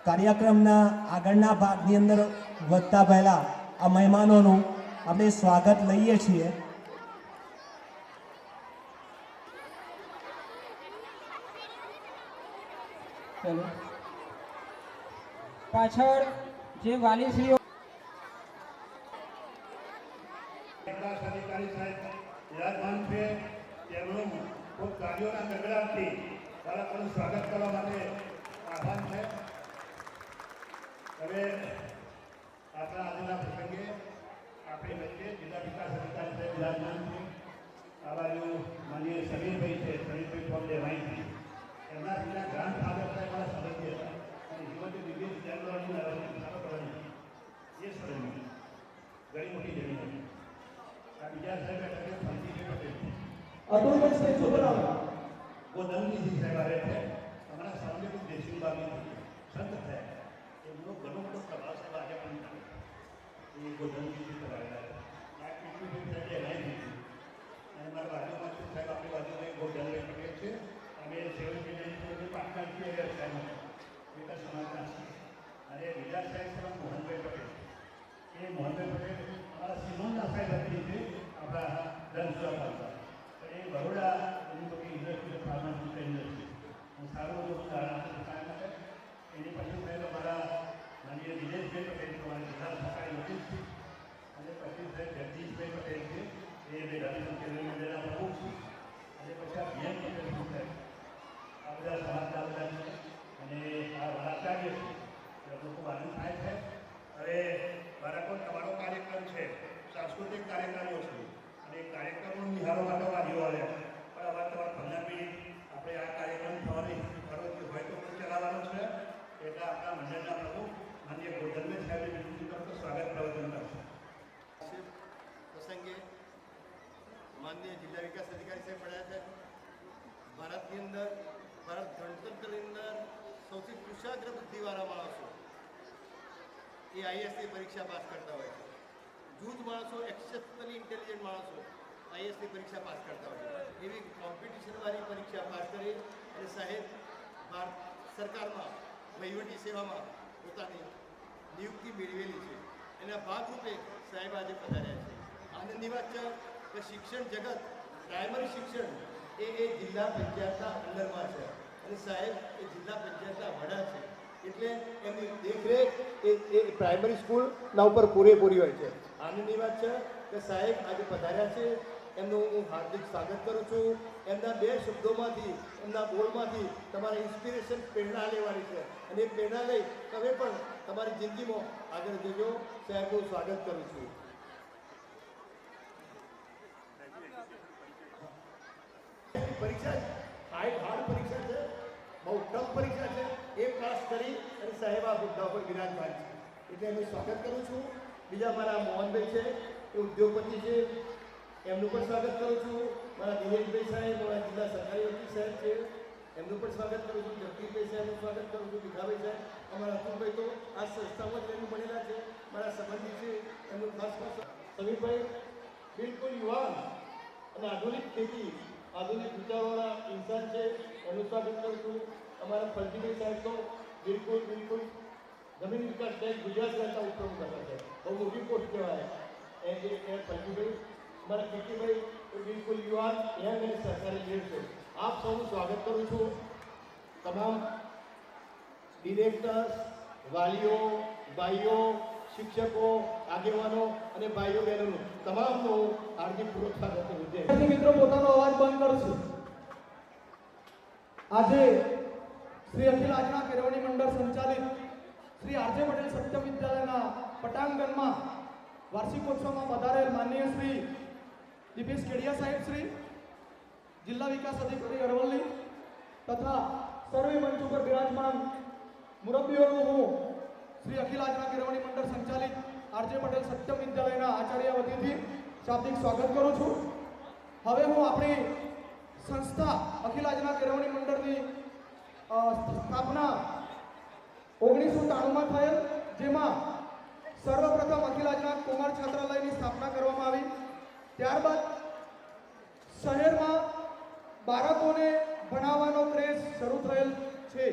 કાર્યક્રમના આગળના ભાગની અંદર વધતા પહેલા આ મહેમાનોનું આપણે સ્વાગત લઈએ છીએ. ચલો પાછળ જે વાલીશ્રીઓ અધિકારી સાહેબ વિરાજમાન છે તેમનું ખૂબ કાર્યોના ગગડાટથી બાળકોનું સ્વાગત કરવા માટે આહ્વાન છે. હવે આપણા આજના પ્રસંગે આપણી વચ્ચે જિલ્લા વિકાસ અધિકારી સાહેબ વિરાજમાન છે. આ બાજુ માનીય સમીરભાઈ છે, સમીરભાઈ ફોર્મ લેવાય છે. એમના બીજા ગ્રાન્ડ ફાધર સાહેબ મારા સંબંધી હતા અને જીવનની વિવિધ જનરલની સારો કરવાની એ સ્વરૂપની ઘણી મોટી જમીન હતી. આ બીજા સાહેબ એટલે ફંજીભાઈ પટેલ અતુલભાઈ સાહેબ છોકરાઓ ગોધનજી સાહેબ આવે છે. અમારા સામે દેશી બાબી સંત થયા એમનો ઘણો મોટો પ્રભાવ સાહેબ આજે પણ ચાલે એ ગોધનજી કરાવેલા છે. આ કેટલી સાહેબ એનાઈ દીધી અને મારા બાજુમાં છે સાહેબ આપણી બાજુમાં ગોધનભાઈ પટેલ છે. અમે સેવન પાટણ છીએ સાહેબ વિકાસ સમાજના છીએ અને બીજા સાહેબ છે મોહનભાઈ પટેલ. એ મોહનભાઈ પટેલ અમારા સિમોનના સાહેબ હતી છે આપણા ધનસુરા પાલતા એ બરોડા એની બધી ઇન્ડસ્ટ્રી ફાર્માસ્યુટિકલ ઇન્ડસ્ટ્રી હું સારું બધું સારા માટે એની પછી સાહેબ અમારા માનીય દિનેશભાઈ પટેલ તમારા જિલ્લા સહકારી વકીલ છે અને પછી સાહેબ જગદીશભાઈ પટેલ છે એ બે રવિશંકર મંદિરના પ્રમુખ છે અને પછી આ બીએમ પટેલ સાહેબ આ બધા સમાજના બધા છે અને આ વડાચાર્ય છે એમનો ખૂબ આનંદ થાય છે. હવે બાળકો તમારો કાર્યક્રમ છે, સાંસ્કૃતિક કાર્યક્રમો છે અને કાર્યક્રમો નિહાળવા માટે વાલીઓ આવ્યા પણ હવે તમારા પંજાબી આપણે આ કાર્યક્રમ થવાની ફરજ હોય તો ચલાવવાનો છે એટલે આપણા મંડળના પ્રમુખ માનીય ગોધનભાઈ સાહેબે વિનંતી કરતો સ્વાગત પ્રવચન કરશે. પ્રસંગે માનનીય જિલ્લા વિકાસ અધિકારી સાહેબ પડ્યા છે. ભારતની અંદર ભારત ગણતંત્રની અંદર સૌથી કુશાગ્ર બુદ્ધિવાળા માણસો એ આઈએસની પરીક્ષા પાસ કરતા હોય છે. જૂથ માણસો, એક્સેપ્શનલી ઇન્ટેલિજન્ટ માણસો આઈએસની પરીક્ષા પાસ કરતા હોય છે. એવી કોમ્પિટિશનવાળી પરીક્ષા પાસ કરી અને સાહેબ ભારત સરકારમાં વહીવટી સેવામાં પોતાની નિયુક્તિ મેળવેલી છે. એના ભાગરૂપે સાહેબ આજે પધાર્યા છે. આનંદની વાત છે કે શિક્ષણ જગત, પ્રાઇમરી શિક્ષણ એ જિલ્લા પંચાયતના અંડરમાં છે અને સાહેબ એ જિલ્લા પંચાયતના વડા છે એટલે એમની દેખરેખ એ પ્રાઇમરી સ્કૂલના ઉપર પૂરેપૂરી હોય છે. આનંદની વાત છે કે સાહેબ આજે પધાર્યા છે. એમનું હું હાર્દિક સ્વાગત કરું છું. એમના બે શબ્દોમાંથી, એમના બોલમાંથી તમારે ઇન્સ્પિરેશન, પ્રેરણા લેવાની છે અને એ પ્રેરણા લઈ તમે પણ તમારી જિંદગીમાં આગળ જજો. સાહેબનું સ્વાગત કરું છું. પરીક્ષા હાર્ડ પરીક્ષા છે, બહુ ટફ પરીક્ષા છે. એ પાસ કરી અને સાહેબ આ મુદ્દા પર વિરાજમાન છે એટલે એનું સ્વાગત કરું છું. બીજા મારા મોહનભાઈ છે, એ ઉદ્યોગપતિ છે, એમનું પણ સ્વાગત કરું છું. મારા દિનેશભાઈ સાહેબ, મારા જિલ્લા સરકારી વકીલ સાહેબ છે, એમનું પણ સ્વાગત કરું છું. જગદીશભાઈ સાહેબનું સ્વાગત કરું છું. ભીખાભાઈ સાહેબ, અમારા અતુલભાઈ તો આ સંસ્થામાં જ એમનું ભણેલા છે, મારા સંબંધી છે, એમનું ખાસ ખાસ. સમીરભાઈ બિલકુલ યુવાન અને આધુનિક ખેતી, આધુનિક વિચારોવાળા ઇન્સાન છે, એનું સ્વાગત કરું છું. અમારા ફલજીભાઈ સાહેબ તો બિલકુલ જમીન વિકાસ બેંક ગુજરાત સરકાર ઉપક્રમ કરતા છે, બહુ મોટી પોસ્ટ કહેવાય એ ફલજીભાઈ. અમારા કીર્તિભાઈ એ બિલકુલ યુવાન યંગ અને સરકારી લીડ છે. આપ સૌનું સ્વાગત કરું છું. તમામ ડિરેક્ટર્સ, વાલીઓ, ભાઈઓ, શિક્ષકો, આગેવાનો અને ભાઈઓ બહેનોનું તમામનું હાર્દિક પૂર્વક સ્વાગત કરું છું. મિત્રો પોતાનો અવાજ બંધ કરશે. આજે શ્રી અખિલ આજના કેળવણી મંડળ સંચાલિત શ્રી આરજે પટેલ સત્યમ વિદ્યાલયના પટાંગણમાં વાર્ષિકોત્સવમાં પધારેલ માનનીય શ્રી દીપેશ કેડિયા સાહેબ શ્રી, જિલ્લા વિકાસ અધિકારી અરવલ્લી તથા સર્વે મંચ ઉપર બિરાજમાન મુરબ્બીઓનું હું શ્રી અખિલ આજના કેળવણી મંડળ સંચાલિત આરજે પટેલ સત્યમ વિદ્યાલયના આચાર્ય વતીથી શાબ્દિક સ્વાગત કરું છું. હવે હું આપણી સંસ્થા અખિલ આજના કેળવણી મંડળની સ્થાપના 1993માં થયેલ, જેમાં સર્વપ્રથમ અખિલ આજના કુમાર છાત્રાલયની સ્થાપના કરવામાં આવી. ત્યારબાદ શહેરમાં બાળકોને ભણાવવાનો ક્રેઝ શરૂ થયેલ છે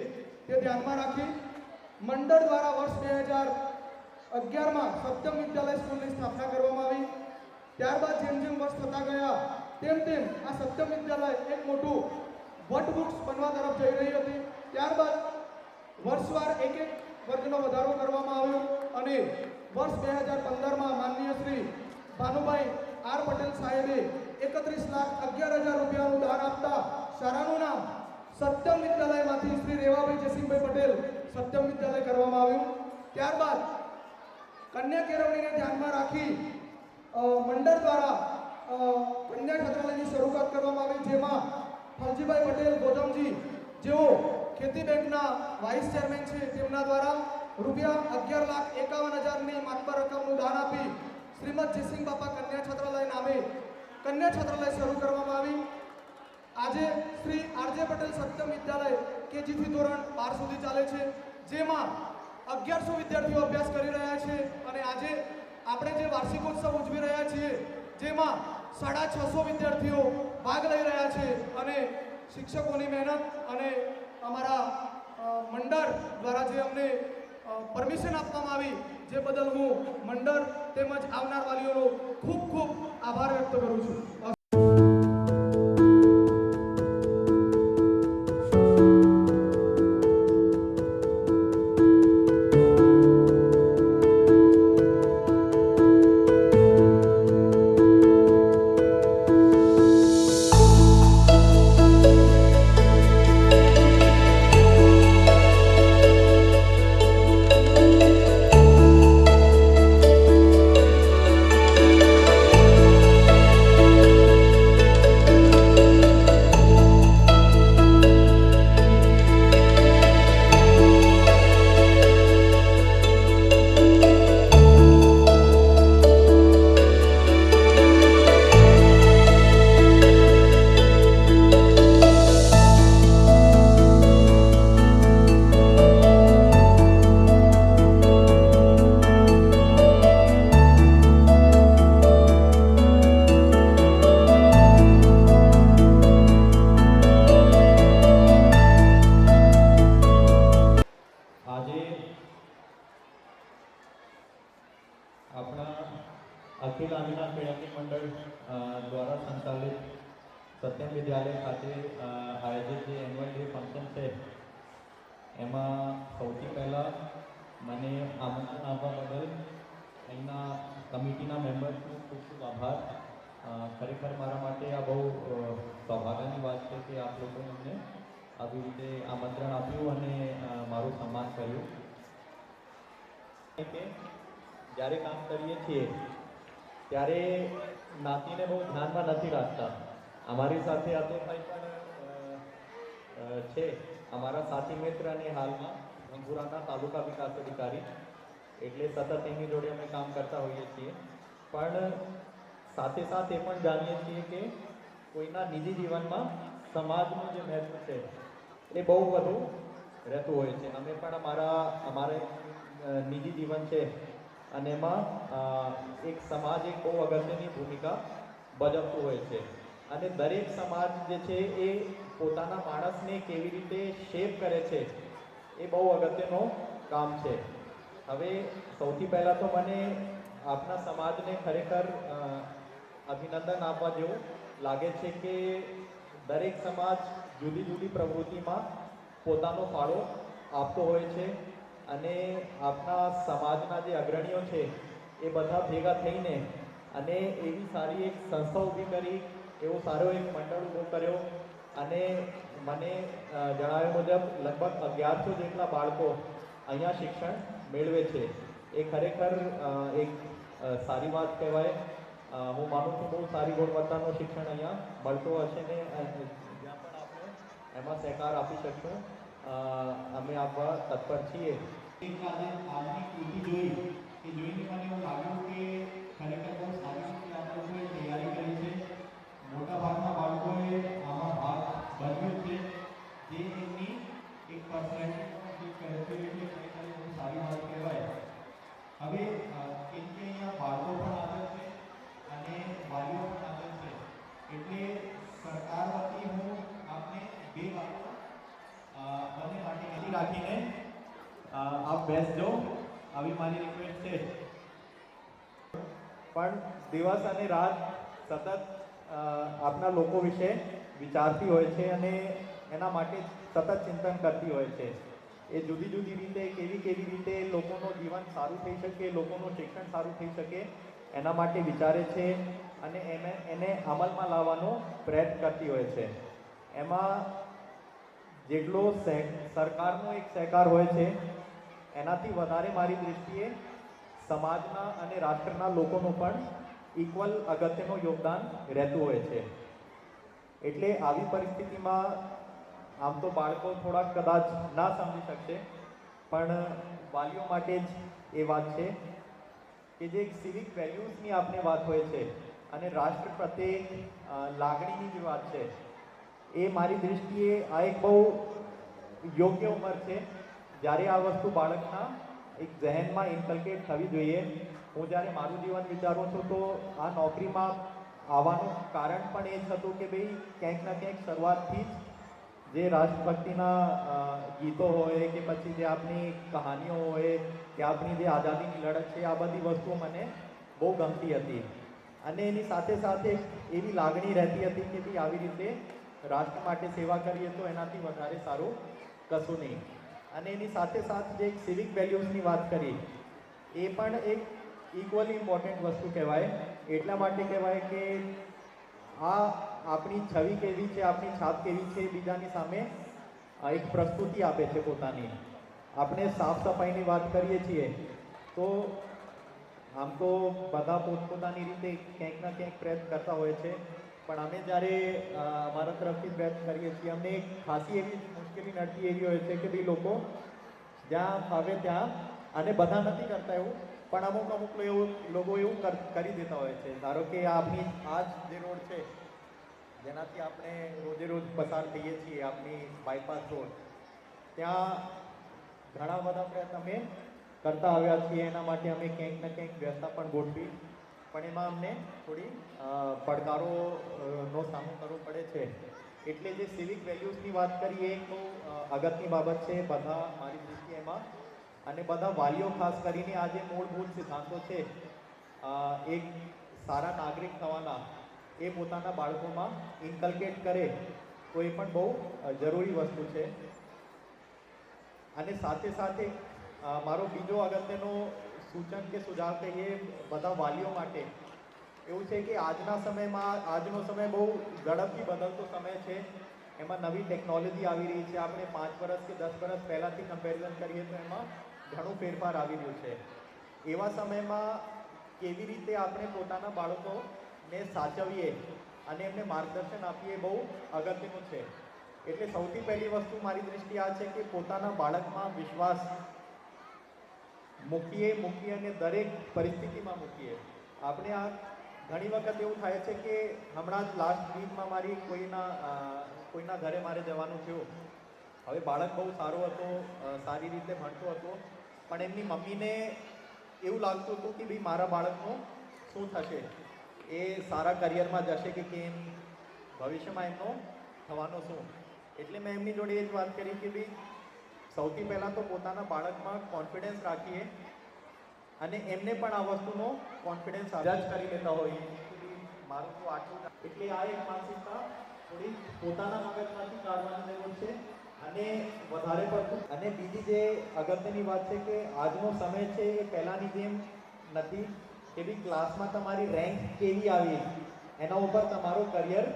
તે ધ્યાનમાં રાખી મંડળ દ્વારા વર્ષ 2011માં સત્યમ વિદ્યાલય સ્કૂલની સ્થાપના કરવામાં આવી. ત્યારબાદ જેમ જેમ વર્ષ થતા ગયા તેમ તેમ આ સત્યમ વિદ્યાલય એક મોટું વટવૃક્ષ બનવા તરફ જઈ રહી હતી. ત્યારબાદ વર્ષવાર એક વર્ગનો વધારો કરવામાં આવ્યો અને વર્ષ 2015માં માનનીય શ્રી ભાનુભાઈ આર પટેલ સાહેબે 31,11,000 રૂપિયાનું દાન આપતા શાળાનું નામ સત્યમ વિદ્યાલયમાંથી શ્રી રેવાભાઈ જયસિંહભાઈ પટેલ સત્યમ વિદ્યાલય કરવામાં આવ્યું. ત્યારબાદ કન્યા કેળવણીને ધ્યાનમાં રાખી મંડળ દ્વારા કન્યા છાત્રાલયની શરૂઆત કરવામાં આવી, જેમાં ફલજીભાઈ પટેલ ગોધમજી જેઓ ખેતી બેંકના વાઇસ ચેરમેન છે તેમના દ્વારા રૂપિયા 11,51,000ની માતબર રકમનું દાન આપી શ્રીમદ જયસિંહ બાપા કન્યા છાત્રાલય નામે કન્યા છાત્રાલય શરૂ કરવામાં આવી. આજે શ્રી આરજે પટેલ સત્યમ વિદ્યાલય કેજીથી ધોરણ 12 સુધી ચાલે છે, જેમાં 1100 વિદ્યાર્થીઓ અભ્યાસ કરી રહ્યા છે અને આજે આપણે જે વાર્ષિકોત્સવ ઉજવી રહ્યા છીએ જેમાં 650 વિદ્યાર્થીઓ ભાગ લઈ રહ્યા છે અને શિક્ષકોની મહેનત અને અમારા મંડળ દ્વારા જે અમને પરમિશન આપવામાં આવી જે બદલ હું મંડળ તેમજ આવનાર વાલીઓનો ખૂબ ખૂબ આભાર વ્યક્ત કરું છું. અખિલ આંગણા કેળવણી મંડળ દ્વારા સંચાલિત સત્યમ વિદ્યાલય ખાતે આયોજિત જે એન્યુઅલ ડે ફંક્શન છે એમાં સૌથી પહેલાં મને આમંત્રણ આપવા બદલ અહીંના કમિટીના મેમ્બર્સનો ખૂબ ખૂબ આભાર. ખરેખર મારા માટે આ બહુ સૌભાગ્યની વાત છે કે આપ લોકોએ અમને આવી રીતે આમંત્રણ આપ્યું અને મારું સન્માન કર્યું. કે જ્યારે કામ કરીએ છીએ ત્યારે નાતીને બહુ ધ્યાનમાં નથી રાખતા. અમારી સાથે અતુલભાઈ પણ છે, અમારા સાથી મિત્ર અને હાલમાં રંગપુરાના તાલુકા વિકાસ અધિકારી, એટલે સતત એમની જોડે અમે કામ કરતા હોઈએ છીએ. પણ સાથે સાથે એ પણ જાણીએ છીએ કે કોઈના નિજી જીવનમાં સમાજનું જે મહત્વ છે એ બહુ વધુ રહેતું હોય છે. અમે પણ અમારે નિજી જીવન છે અને એમાં એક સમાજ એક બહુ અગત્યની ભૂમિકા ભજવતું હોય છે અને દરેક સમાજ જે છે એ પોતાના માણસને કેવી રીતે શેપ કરે છે એ બહુ અગત્યનું કામ છે. હવે સૌથી પહેલાં તો મને આપણા સમાજને ખરેખર અભિનંદન આપવા જેવું લાગે છે કે દરેક સમાજ જુદી જુદી પ્રવૃત્તિમાં પોતાનો ફાળો આપતો હોય છે અને આપણા સમાજના જે અગ્રણીઓ છે એ બધા ભેગા થઈને અને એવી સારી એક સંસ્થા ઊભી કરી, એવો સારો એક મંડળ ઊભો કર્યો અને મને જણાવ્યા મુજબ લગભગ 1100 જેટલા બાળકો અહીંયા શિક્ષણ મેળવે છે. એ ખરેખર એક સારી વાત કહેવાય. હું માનું છું બહુ સારી ગુણવત્તાનું શિક્ષણ અહીંયા મળતું હશે ને જ્યાં પણ આપણે એમાં સહકાર આપી શકશું અમે આપવા તત્પર છીએ. આજની કૃતિ જોઈને મને એવું લાગ્યું કે ખરેખર બહુ સારી રીતે આ લોકોએ તૈયારી કરી છે. મોટાભાગના બાળકોએ આમાં ભાગ ભજવ્યો છે, જે એમની એક પર્સનાલિટી કરે છે, એટલે ખરેખર બહુ સારી વાત કહેવાય. હવે કેમ કે અહીંયા બાળકો પણ હાજર છે અને વાલીઓ પણ હાજર છે, એટલે સરકાર વતી હું આપને બે વાતો બંને માટે રાખીને આપ બેસજો, આવી મારી રિક્વેસ્ટ છે. પણ દિવસ અને રાત સતત આપના લોકો વિશે વિચારતી હોય છે અને એના માટે સતત ચિંતન કરતી હોય છે. એ જુદી જુદી રીતે કેવી રીતે લોકોનું જીવન સારું થઈ શકે, લોકોનું શિક્ષણ સારું થઈ શકે એના માટે વિચારે છે અને એને અમલમાં લાવવાનો પ્રયત્ન કરતી હોય છે. એમાં જેટલો સરકારનો એક સહકાર હોય છે એનાથી વધારે મારી દૃષ્ટિએ સમાજના અને રાષ્ટ્રના લોકોનું પણ ઇક્વલ અગત્યનું યોગદાન રહેતું હોય છે. એટલે આવી પરિસ્થિતિમાં આમ તો બાળકો થોડાક કદાચ ના સમજી શકશે, પણ વાલીઓ માટે જ એ વાત છે કે જે સિવિક વેલ્યુઝની આપણે વાત હોય છે અને રાષ્ટ્ર પ્રત્યે લાગણીની જે વાત છે, એ મારી દૃષ્ટિએ આ એક બહુ યોગ્ય ઉંમર છે જ્યારે આ વસ્તુ બાળકના એક ઝહેનમાં ઇન્કલ્કેટ થવી જોઈએ. હું જ્યારે મારું જીવન વિચારું છું તો આ નોકરીમાં આવવાનું કારણ પણ એ જ હતું કે ભાઈ ક્યાંક ના ક્યાંક શરૂઆતથી જ જે રાષ્ટ્રભક્તિના ગીતો હોય કે પછી જે આપણી કહાનીઓ હોય કે આપણી જે આઝાદીની લડત છે, આ બધી વસ્તુઓ મને બહુ ગમતી હતી અને એની સાથે સાથે એવી લાગણી રહેતી હતી કે ભાઈ આવી રીતે રાષ્ટ્ર માટે સેવા કરીએ તો એનાથી વધારે સારું કશું નહીં. અને એની સાથે સાથે જે એક સિવિક વેલ્યુઝની વાત કરી, એ પણ એક ઇક્વલી ઇમ્પોર્ટન્ટ વસ્તુ કહેવાય. એટલા માટે કહેવાય કે આ આપણી છબી કેવી છે, આપણી છાપ કેવી છે, બીજાની સામે એક પ્રસ્તુતિ આપે છે પોતાની. આપણે સાફ સફાઈની વાત કરીએ છીએ તો આમ તો બધા પોતપોતાની રીતે ક્યાંક ના ક્યાંક પ્રયત્ન કરતા હોય છે, પણ અમે જ્યારે અમારા તરફથી પ્રયત્ન કરીએ છીએ અમને એક ખાસી એવી મુશ્કેલી નડતી એવી હોય છે કે ભાઈ લોકો જ્યાં આવે ત્યાં, અને બધા નથી કરતા એવું, પણ અમુક લોકો એવું કરી દેતા હોય છે. ધારો કે આપણી આ જ જે રોડ છે જેનાથી આપણે રોજે રોજ પસાર થઈએ છીએ, આપણી બાયપાસ રોડ, ત્યાં ઘણા બધા પ્રયત્ન અમે કરતા આવ્યા છીએ. એના માટે અમે ક્યાંક ને ક્યાંક વ્યવસ્થા પણ ગોઠવી, પણ એમાં અમને થોડી પડકારોનો સામનો કરવો પડે છે. એટલે જે સિવિક વેલ્યુઝની વાત કરીએ એ બહુ અગત્યની બાબત છે બધા મારી દૃષ્ટિએ એમાં, અને બધા વાલીઓ ખાસ કરીને આ જે મૂળભૂત સિદ્ધાંતો છે એક સારા નાગરિક થવાના, એ પોતાના બાળકોમાં ઇન્કલ્કેટ કરે તો એ પણ બહુ જરૂરી વસ્તુ છે. અને સાથે સાથે મારો બીજો અગત્યનો સૂચન કે સુઝાવ કહીએ બધા વાલીઓ માટે એવું છે કે આજના સમયમાં, આજનો સમય બહુ ઝડપથી બદલતો સમય છે. એમાં નવી ટેકનોલોજી આવી રહી છે. આપણે 5 વર્ષ કે 10 વર્ષ પહેલાંથી કમ્પેરિઝન કરીએ તો એમાં ઘણું ફેરફાર આવી રહ્યું છે. એવા સમયમાં કેવી રીતે આપણે પોતાના બાળકોને સાચવીએ અને એમને માર્ગદર્શન આપીએ બહુ અગત્યનું છે. એટલે સૌથી પહેલી વસ્તુ મારી દૃષ્ટિએ આ છે કે પોતાના બાળકમાં વિશ્વાસ મૂકીએ અને દરેક પરિસ્થિતિમાં મૂકીએ. આપણે આ ઘણી વખત એવું થાય છે કે હમણાં જ લાસ્ટ વીકમાં મારી કોઈના ઘરે મારે જવાનું થયું. હવે બાળક બહુ સારો હતો, સારી રીતે ભણતો હતો, પણ એમની મમ્મીને એવું લાગતું હતું કે ભાઈ મારા બાળકનું શું થશે, એ સારા કરિયરમાં જશે કે કેમ, ભવિષ્યમાં એમનો થવાનો શું. એટલે મેં એમની જોડે એ જ વાત કરી કે ભાઈ સૌથી પહેલાં તો પોતાના બાળકમાં કોન્ફિડન્સ રાખીએ અને એમને પણ આ વસ્તુનો કોન્ફિડન્સ જજ કરી લેતા હોઈએ કે મારું તો આટલું. એટલે આ એક માનસિકતા થોડી પોતાના મગજમાંથી કાઢવાની જરૂર છે અને વધારે પડતું. અને બીજી જે અગત્યની વાત છે કે આજનો સમય છે એ પહેલાંની જેમ નથી કે ભાઈ ક્લાસમાં તમારી રેન્ક કેવી આવી એના ઉપર તમારું કરિયર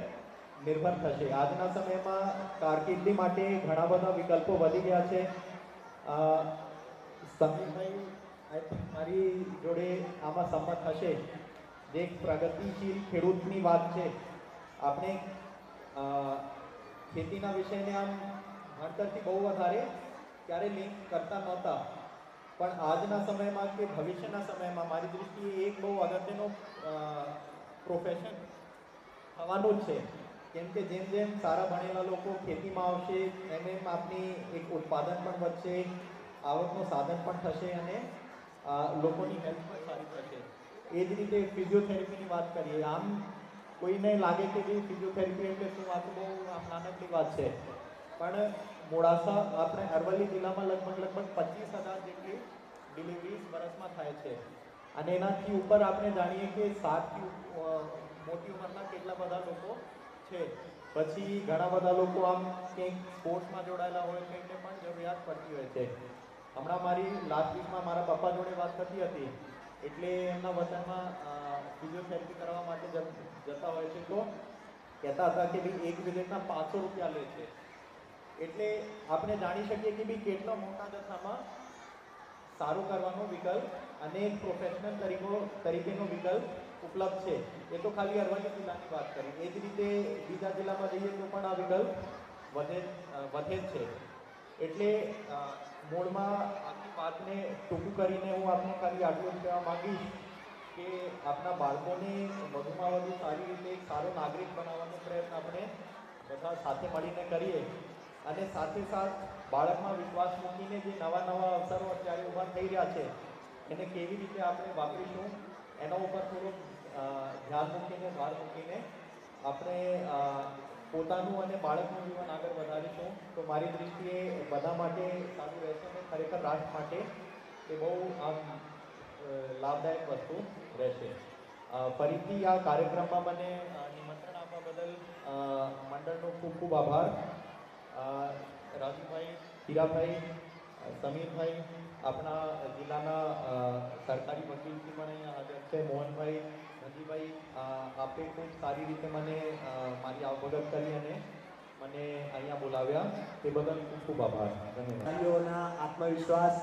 નિર્ભર થશે. આજના સમયમાં કારકિર્દી માટે ઘણા બધા વિકલ્પો વધી ગયા છે. સમીરભાઈ આઈ થિંક મારી જોડે આમાં સંમત હશે. જે એક પ્રગતિશીલ ખેડૂતની વાત છે, આપણે ખેતીના વિષયને આમ ભણતરથી બહુ વધારે ક્યારે લિંક કરતા નહોતા, પણ આજના સમયમાં કે ભવિષ્યના સમયમાં મારી દૃષ્ટિએ એક બહુ અગત્યનું પ્રોફેશન થવાનું જ છે. કેમ કે જેમ જેમ સારા ભણેલા લોકો ખેતીમાં આવશે એમ આપની એક ઉત્પાદન પણ વધશે, આવકનું સાધન પણ થશે અને લોકોની હેલ્થ પણ સારી થશે. એ જ રીતે ફિઝિયોથેરાપીની વાત કરીએ, આમ કોઈને લાગે કે ભાઈ ફિઝિયોથેરાપી એટલે શું, આ તો બહુ નાનકડી વાત છે, પણ મોડાસા આપણે અરવલ્લી જિલ્લામાં લગભગ 25,000 જેટલી ડિલિવરીઝ વર્ષમાં થાય છે અને એનાથી ઉપર આપણે જાણીએ કે 7થી મોટી ઉંમરના કેટલા બધા લોકો છે. પછી ઘણા બધા લોકો આમ કંઈક સ્પોર્ટ્સમાં જોડાયેલા હોય તો એમને પણ જરૂરિયાત પડતી હોય છે. હમણાં મારી લાસ્ટ વીકમાં મારા પપ્પા જોડે વાત થતી હતી એટલે એમના વતનમાં ફિઝિયોથેરાપી કરવા માટે જતા હોય છે તો કહેતા હતા કે ભાઈ એક વિઝિટના 500 રૂપિયા લે છે. એટલે આપણે જાણી શકીએ કે ભાઈ કેટલા મોટા જથ્થામાં સારું કરવાનો વિકલ્પ અને એક પ્રોફેશનલ તરીકેનો વિકલ્પ ઉપલબ્ધ છે. એ તો ખાલી અરવલ્લી જિલ્લાની વાત કરી. એ જ રીતે બીજા જિલ્લામાં જઈએ તો પણ આ વિકલ્પ વધે જ છે. એટલે મૂળમાં આખી વાતને ટૂંકું કરીને હું આપને ખાલી આટલું જ કહેવા માંગીશ કે આપણા બાળકોને વધુમાં વધુ સારી રીતે એક સારો નાગરિક બનાવવાનો પ્રયત્ન આપણે બધા સાથે મળીને કરીએ અને સાથે સાથ બાળકમાં વિશ્વાસ મૂકીને જે નવા અવસરો અત્યારે ઊભા થઈ રહ્યા છે એને કેવી રીતે આપણે વાપરીશું એના ઉપર થોડુંક ધ્યાન મૂકીને ભાર મૂકીને આપણે પોતાનું અને બાળકનું જીવન આગળ વધારીશું તો મારી દૃષ્ટિએ બધા માટે સારું રહેશે અને ખરેખર રાષ્ટ્ર માટે એ બહુ આમ લાભદાયક વસ્તુ રહેશે. ફરીથી આ કાર્યક્રમમાં મને નિમંત્રણ આપવા બદલ મંડળનો ખૂબ ખૂબ આભાર. રાજુભાઈ, હીરાભાઈ, સમીરભાઈ, આપણા જિલ્લાના સરકારી વકીલથી પણ અહીંયા હાજર છે, મોહનભાઈ, નજીભાઈ, આપે ખૂબ સારી રીતે મને મારી આવભગત કરી અને મને અહીંયા બોલાવ્યા તે બદલ ખૂબ ખૂબ આભાર. ધન્યવાદ. વાલીઓના આત્મવિશ્વાસ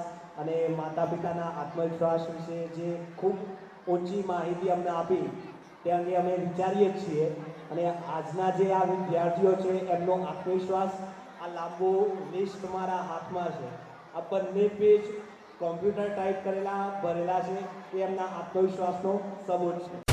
અને માતા પિતાના આત્મવિશ્વાસ વિશે જે ખૂબ ઊંચી માહિતી અમને આપી તે અંગે અમે વિચારીએ જ છીએ અને આજના જે આ વિદ્યાર્થીઓ છે એમનો આત્મવિશ્વાસ આ લાંબુ લિસ્ટ મારા હાથમાં છે. આ બંને પેજ કોમ્પ્યુટર ટાઈપ કરેલા ભરેલા છે એ એમના આત્મવિશ્વાસનો સબૂત છે.